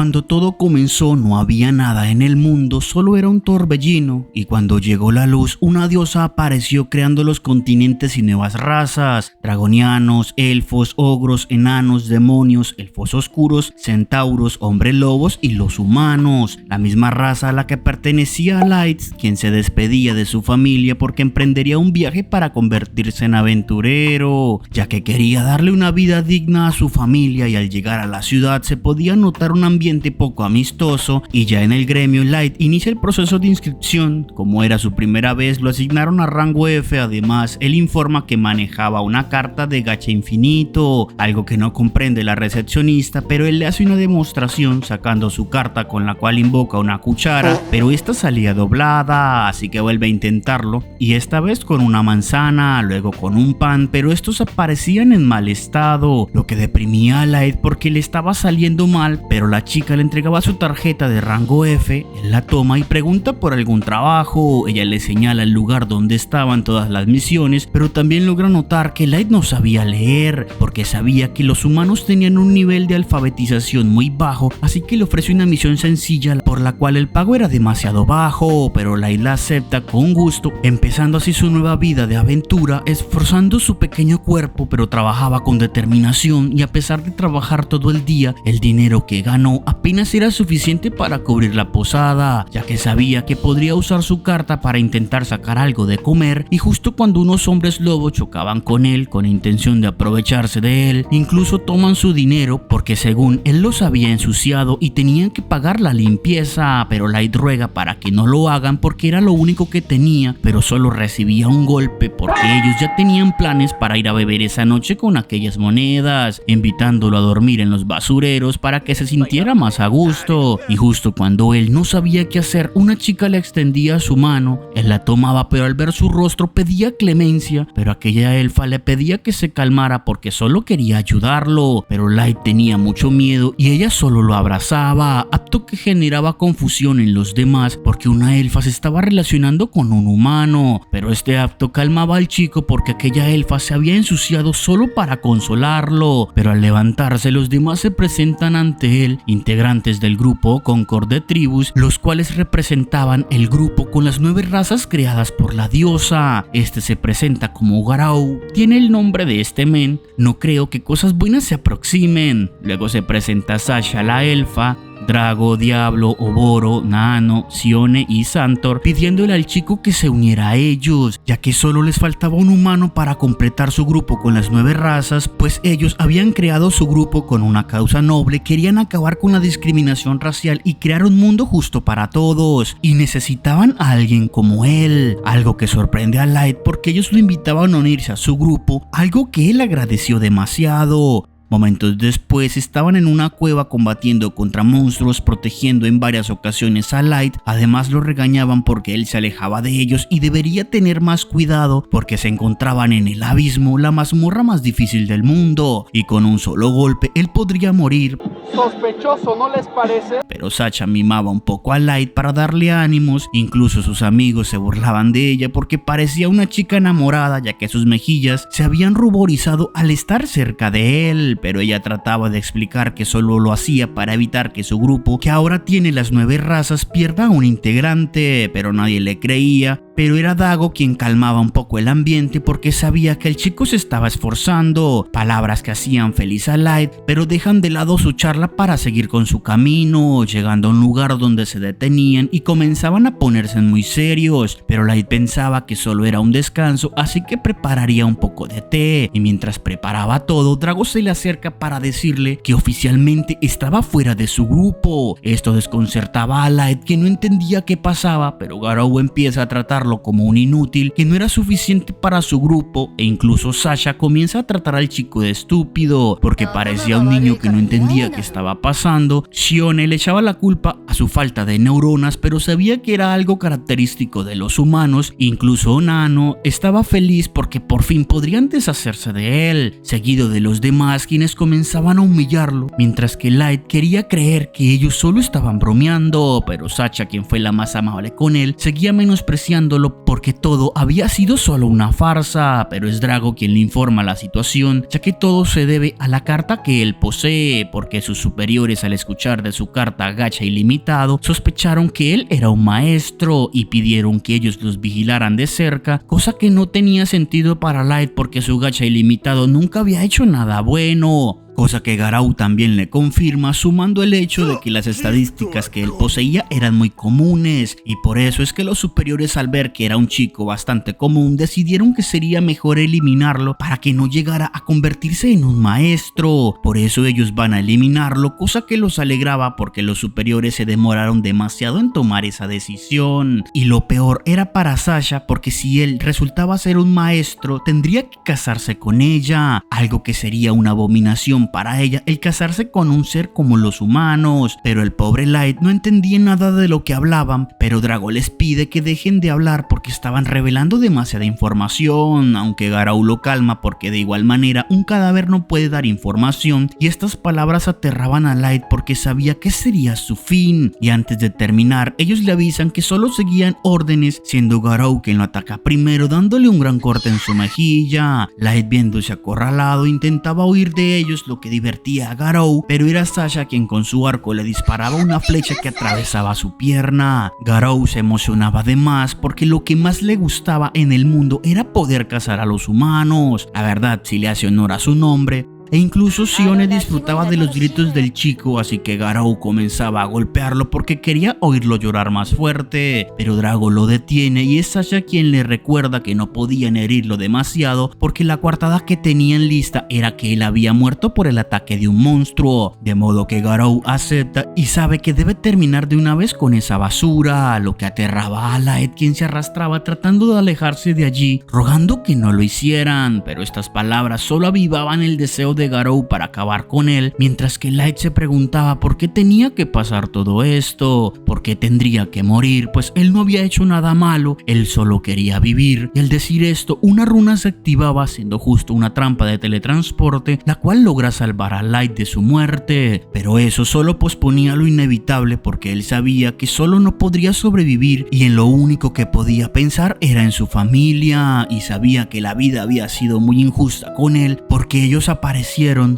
Cuando todo comenzó no había nada en el mundo, solo era un torbellino, y cuando llegó la luz, una diosa apareció creando los continentes y nuevas razas: dragonianos, elfos, ogros, enanos, demonios, elfos oscuros, centauros, hombres lobos y los humanos, la misma raza a la que pertenecía Light, quien se despedía de su familia porque emprendería un viaje para convertirse en aventurero, ya que quería darle una vida digna a su familia. Y al llegar a la ciudad se podía notar un ambiente poco amistoso, y ya en el gremio Light inicia el proceso de inscripción. Como era su primera vez, lo asignaron a rango F. Además, él informa que manejaba una carta de gacha infinito, algo que no comprende la recepcionista, pero él le hace una demostración sacando su carta, con la cual invoca una cuchara, pero esta salía doblada, así que vuelve a intentarlo, y esta vez con una manzana, luego con un pan, pero estos aparecían en mal estado, lo que deprimía a Light porque le estaba saliendo mal. Pero la chica le entregaba su tarjeta de rango F, él la toma y pregunta por algún trabajo. Ella le señala el lugar donde estaban todas las misiones, pero también logra notar que Light no sabía leer, porque sabía que los humanos tenían un nivel de alfabetización muy bajo, así que le ofrece una misión sencilla por la cual el pago era demasiado bajo, pero Light la acepta con gusto, empezando así su nueva vida de aventura, esforzando su pequeño cuerpo, pero trabajaba con determinación, y a pesar de trabajar todo el día, el dinero que ganó apenas era suficiente para cubrir la posada, ya que sabía que podría usar su carta para intentar sacar algo de comer. Y justo cuando unos hombres lobos chocaban con él con la intención de aprovecharse de él, incluso toman su dinero porque según él los había ensuciado y tenían que pagar la limpieza, pero Light ruega para que no lo hagan porque era lo único que tenía, pero solo recibía un golpe porque ellos ya tenían planes para ir a beber esa noche con aquellas monedas, invitándolo a dormir en los basureros para que se sintiera más a gusto. Y justo cuando él no sabía qué hacer, una chica le extendía su mano, él la tomaba, pero al ver su rostro pedía clemencia, pero aquella elfa le pedía que se calmara porque solo quería ayudarlo. Pero Light tenía mucho miedo y ella solo lo abrazaba, acto que generaba confusión en los demás porque una elfa se estaba relacionando con un humano, pero este acto calmaba al chico porque aquella elfa se había ensuciado solo para consolarlo. Pero al levantarse, los demás se presentan ante él, integrantes del grupo Concord de Tribus, los cuales representaban el grupo con las 9 razas creadas por la diosa. Este se presenta como Garou, tiene el nombre de este men, no creo que cosas buenas se aproximen. Luego se presenta Sasha la elfa, Drago, Diablo, Oboro, Nano, Sione y Santor, pidiéndole al chico que se uniera a ellos, ya que solo les faltaba un humano para completar su grupo con las 9 razas, pues ellos habían creado su grupo con una causa noble, querían acabar con la discriminación racial y crear un mundo justo para todos, y necesitaban a alguien como él, algo que sorprende a Light porque ellos lo invitaban a unirse a su grupo, algo que él agradeció demasiado. Momentos después estaban en una cueva combatiendo contra monstruos, protegiendo en varias ocasiones a Light. Además lo regañaban porque él se alejaba de ellos y debería tener más cuidado porque se encontraban en el abismo, la mazmorra más difícil del mundo, y con un solo golpe él podría morir. Sospechoso, ¿no les parece? Pero Sasha mimaba un poco a Light para darle ánimos, incluso sus amigos se burlaban de ella porque parecía una chica enamorada, ya que sus mejillas se habían ruborizado al estar cerca de él. Pero ella trataba de explicar que solo lo hacía para evitar que su grupo, que ahora tiene las 9 razas, pierda a un integrante, pero nadie le creía. Pero era Dago quien calmaba un poco el ambiente porque sabía que el chico se estaba esforzando, palabras que hacían feliz a Light, pero dejan de lado su charla para seguir con su camino, llegando a un lugar donde se detenían y comenzaban a ponerse muy serios. Pero Light pensaba que solo era un descanso, así que prepararía un poco de té, y mientras preparaba todo, Drago se le acerca para decirle que oficialmente estaba fuera de su grupo. Esto desconcertaba a Light, que no entendía qué pasaba, pero Garou empieza a tratarlo como un inútil que no era suficiente para su grupo, e incluso Sasha comienza a tratar al chico de estúpido porque parecía un niño que no entendía qué estaba pasando. Sione le echaba la culpa a su falta de neuronas, pero sabía que era algo característico de los humanos. Incluso Nano estaba feliz porque por fin podrían deshacerse de él, seguido de los demás, quienes comenzaban a humillarlo, mientras que Light quería creer que ellos solo estaban bromeando. Pero Sasha, quien fue la más amable con él, seguía menospreciando calmándolo porque todo había sido solo una farsa, pero es Drago quien le informa la situación, ya que todo se debe a la carta que él posee, porque sus superiores al escuchar de su carta gacha ilimitado sospecharon que él era un maestro y pidieron que ellos los vigilaran de cerca, cosa que no tenía sentido para Light porque su gacha ilimitado nunca había hecho nada bueno. Cosa que Garou también le confirma, sumando el hecho de que las estadísticas que él poseía eran muy comunes, y por eso es que los superiores, al ver que era un chico bastante común, decidieron que sería mejor eliminarlo para que no llegara a convertirse en un maestro. Por eso ellos van a eliminarlo, cosa que los alegraba porque los superiores se demoraron demasiado en tomar esa decisión. Y lo peor era para Sasha, porque si él resultaba ser un maestro, tendría que casarse con ella, algo que sería una abominación para ella el casarse con un ser como los humanos. Pero el pobre Light no entendía nada de lo que hablaban, pero Drago les pide que dejen de hablar porque estaban revelando demasiada información, aunque Garou lo calma porque de igual manera un cadáver no puede dar información, y estas palabras aterraban a Light porque sabía que sería su fin. Y antes de terminar, ellos le avisan que solo seguían órdenes, siendo Garou quien lo ataca primero, dándole un gran corte en su mejilla. Light, viéndose acorralado, intentaba huir de ellos, lo que divertía a Garou, pero era Sasha quien con su arco le disparaba una flecha que atravesaba su pierna. Garou se emocionaba de más porque lo que más le gustaba en el mundo era poder cazar a los humanos. La verdad, si le hace honor a su nombre. E incluso Sione disfrutaba de los gritos del chico, así que Garou comenzaba a golpearlo porque quería oírlo llorar más fuerte. Pero Drago lo detiene y es Sasha quien le recuerda que no podían herirlo demasiado porque la coartada que tenían lista era que él había muerto por el ataque de un monstruo. De modo que Garou acepta y sabe que debe terminar de una vez con esa basura, lo que aterraba a Light, quien se arrastraba tratando de alejarse de allí, rogando que no lo hicieran. Pero estas palabras solo avivaban el deseo de Garou para acabar con él, mientras que Light se preguntaba por qué tenía que pasar todo esto, por qué tendría que morir, pues él no había hecho nada malo, él solo quería vivir. Y al decir esto, una runa se activaba, siendo justo una trampa de teletransporte, la cual logra salvar a Light de su muerte. Pero eso solo posponía lo inevitable porque él sabía que solo no podría sobrevivir y en lo único que podía pensar era en su familia, y sabía que la vida había sido muy injusta con él porque ellos aparecieron,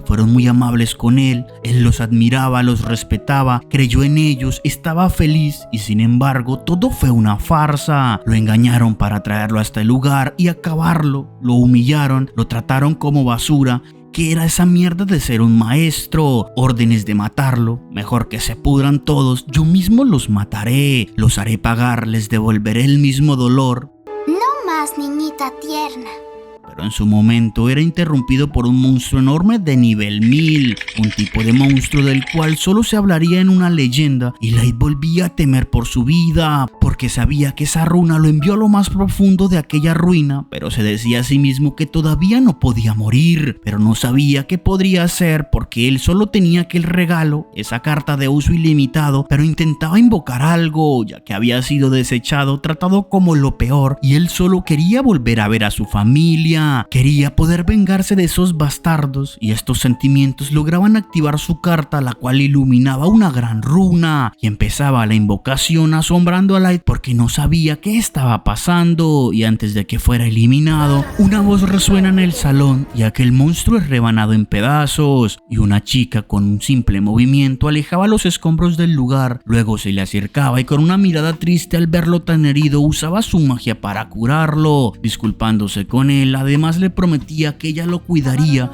fueron muy amables con él los admiraba, los respetaba, creyó en ellos, estaba feliz, y sin embargo todo fue una farsa. Lo engañaron para traerlo hasta el lugar y acabarlo, lo humillaron, lo trataron como basura. ¿Qué era esa mierda de ser un maestro? Órdenes de matarlo, mejor que se pudran todos, yo mismo los mataré, los haré pagar, les devolveré el mismo dolor. No más, niñita tierna. Pero en su momento era interrumpido por un monstruo enorme de nivel 1000, un tipo de monstruo del cual solo se hablaría en una leyenda, y Light volvía a temer por su vida, porque sabía que esa runa lo envió a lo más profundo de aquella ruina, pero se decía a sí mismo que todavía no podía morir, pero no sabía qué podría hacer porque él solo tenía aquel regalo, esa carta de uso ilimitado, pero intentaba invocar algo, ya que había sido desechado, tratado como lo peor, y él solo quería volver a ver a su familia. Quería poder vengarse de esos bastardos, y estos sentimientos lograban activar su carta, la cual iluminaba una gran runa, y empezaba la invocación asombrando a Light porque no sabía qué estaba pasando. Y antes de que fuera eliminado, una voz resuena en el salón y aquel monstruo es rebanado en pedazos, y una chica con un simple movimiento alejaba los escombros del lugar, luego se le acercaba y con una mirada triste al verlo tan herido usaba su magia para curarlo, disculpándose con él. Además le prometía que ella lo cuidaría.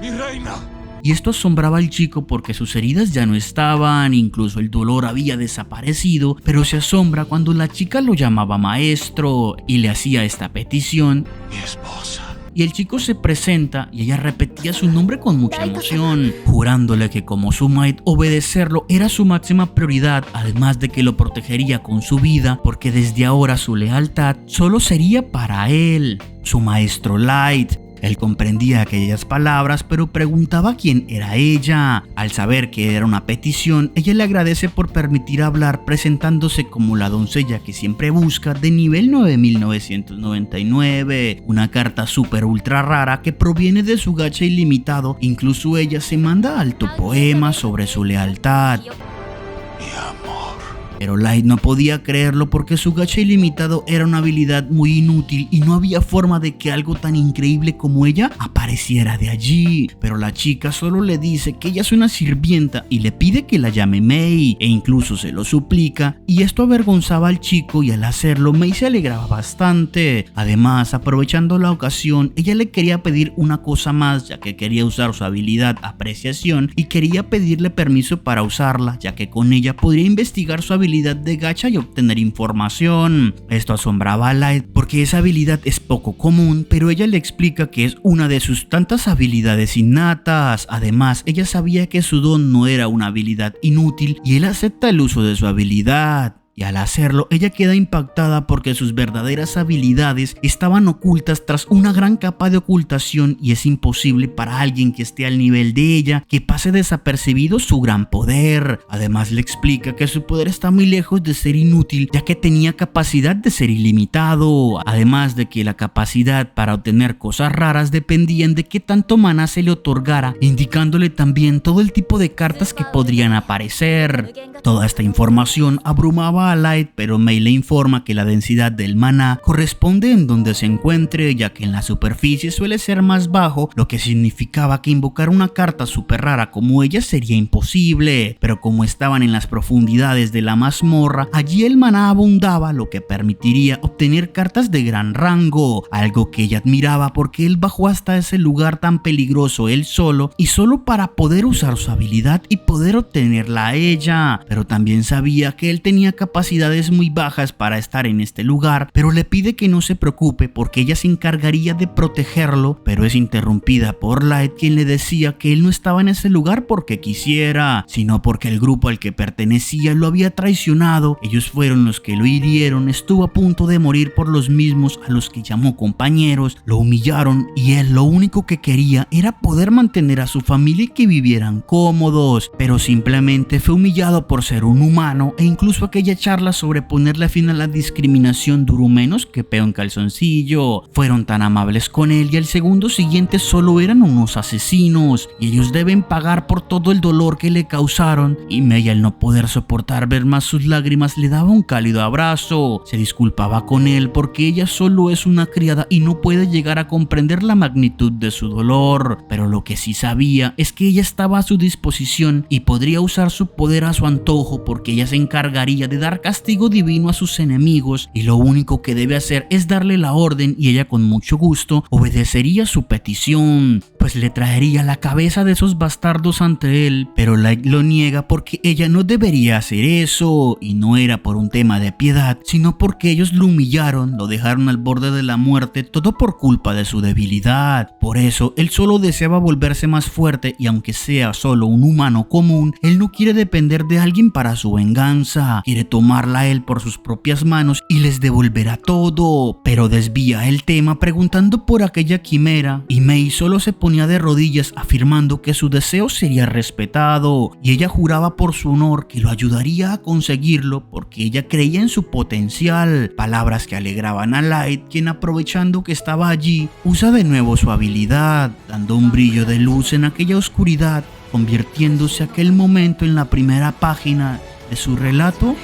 ¡Mi reina! Y esto asombraba al chico porque sus heridas ya no estaban, incluso el dolor había desaparecido, pero se asombra cuando la chica lo llamaba maestro y le hacía esta petición. Mi esposa. Y el chico se presenta y ella repetía su nombre con mucha emoción, jurándole que como su Might, obedecerlo era su máxima prioridad, además de que lo protegería con su vida, porque desde ahora su lealtad solo sería para él, su maestro Light. Él comprendía aquellas palabras, pero preguntaba quién era ella. Al saber que era una petición, ella le agradece por permitir hablar, presentándose como la doncella que siempre busca, de nivel 9999. Una carta super ultra rara que proviene de su gacha ilimitado. Incluso ella se manda alto poema sobre su lealtad. Mi amor. pero Light no podía creerlo porque su gacha ilimitado era una habilidad muy inútil y no había forma de que algo tan increíble como ella apareciera de allí. Pero la chica solo le dice que ella es una sirvienta y le pide que la llame Mei, e incluso se lo suplica, y esto avergonzaba al chico, y al hacerlo Mei se alegraba bastante. Además, aprovechando la ocasión, ella le quería pedir una cosa más, ya que quería usar su habilidad Apreciación y quería pedirle permiso para usarla, ya que con ella podría investigar su habilidad de gacha y obtener información. Esto asombraba a Light porque esa habilidad es poco común, pero ella le explica que es una de sus tantas habilidades innatas. Además, ella sabía que su don no era una habilidad inútil y él acepta el uso de su habilidad. Y al hacerlo, ella queda impactada porque sus verdaderas habilidades estaban ocultas tras una gran capa de ocultación, y es imposible para alguien que esté al nivel de ella que pase desapercibido su gran poder. Además, le explica que su poder está muy lejos de ser inútil, ya que tenía capacidad de ser ilimitado. Además de que la capacidad para obtener cosas raras dependían de qué tanto maná se le otorgara, indicándole también todo el tipo de cartas que podrían aparecer. Toda esta información abrumaba a Light, pero Mei le informa que la densidad del maná corresponde en donde se encuentre, ya que en la superficie suele ser más bajo, lo que significaba que invocar una carta súper rara como ella sería imposible. Pero como estaban en las profundidades de la mazmorra, allí el maná abundaba, lo que permitiría obtener cartas de gran rango, algo que ella admiraba porque él bajó hasta ese lugar tan peligroso él solo, y solo para poder usar su habilidad y poder obtenerla a ella. Pero también sabía que él tenía capacidades muy bajas para estar en este lugar, pero le pide que no se preocupe porque ella se encargaría de protegerlo, pero es interrumpida por Light, quien le decía que él no estaba en ese lugar porque quisiera, sino porque el grupo al que pertenecía lo había traicionado. Ellos fueron los que lo hirieron, estuvo a punto de morir por los mismos a los que llamó compañeros, lo humillaron, y él lo único que quería era poder mantener a su familia y que vivieran cómodos, pero simplemente fue humillado por ser un humano, e incluso aquella charla sobre ponerle fin a la discriminación duró menos que peo en calzoncillo. Fueron tan amables con él, y al segundo siguiente solo eran unos asesinos y ellos deben pagar por todo el dolor que le causaron. Y Mei, al no poder soportar ver más sus lágrimas, le daba un cálido abrazo. Se disculpaba con él porque ella solo es una criada y no puede llegar a comprender la magnitud de su dolor, pero lo que sí sabía es que ella estaba a su disposición y podría usar su poder a su antojo, porque ella se encargaría de dar castigo divino a sus enemigos, y lo único que debe hacer es darle la orden, y ella con mucho gusto obedecería su petición, pues le traería la cabeza de esos bastardos ante él. Pero Light lo niega porque ella no debería hacer eso, y no era por un tema de piedad, sino porque ellos lo humillaron, lo dejaron al borde de la muerte, todo por culpa de su debilidad. Por eso él solo deseaba volverse más fuerte, y aunque sea solo un humano común, él no quiere depender de alguien para su venganza, quiere tomarla a él por sus propias manos y les devolverá todo. Pero desvía el tema preguntando por aquella quimera, y Mei solo se ponía de rodillas afirmando que su deseo sería respetado, y ella juraba por su honor que lo ayudaría a conseguirlo porque ella creía en su potencial. Palabras que alegraban a Light, quien, aprovechando que estaba allí, usa de nuevo su habilidad, dando un brillo de luz en aquella oscuridad, convirtiéndose aquel momento en la primera página de su relato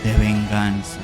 de venganza.